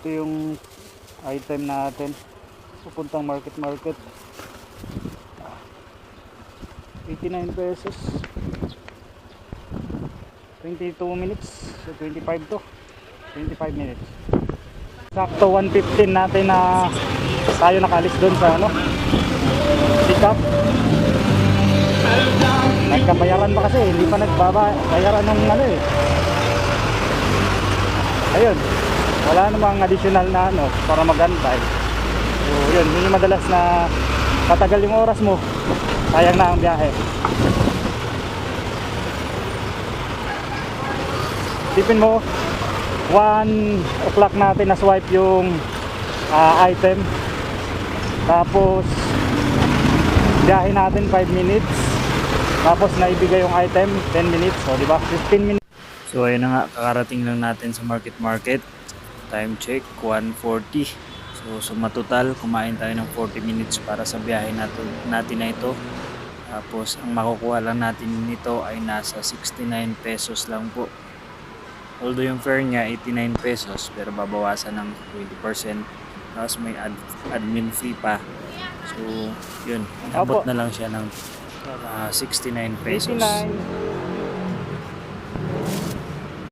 ito yung item natin pupuntang market 89 pesos 22 minutes so 25 to 25 minutes sakto 1:15 natin na tayo nakalis doon sa ano pick up. Nagkabayaran pa kasi hindi pa nagbabayaran ng ano eh. Ayun, wala namang additional na ano para magantay. So yun yung madalas na patagal yung oras mo, sayang na ang biyahe. Tipin mo 1 o'clock natin na swipe yung item, tapos biyahe natin 5 minutes, tapos naibigay yung item 10 minutes, so diba 15 minutes. So ayun na nga, kakarating lang natin sa market. Time check 1:40. So matotal kumain tayo ng 40 minutes para sa biyahe natin na ito. Tapos ang makukuha lang natin nito ay nasa 69 pesos lang po. Although yung fare niya 89 pesos pero babawasan ng 20%. Tapos may admin fee pa. So yun, abot na lang siya ng 69 pesos. 89.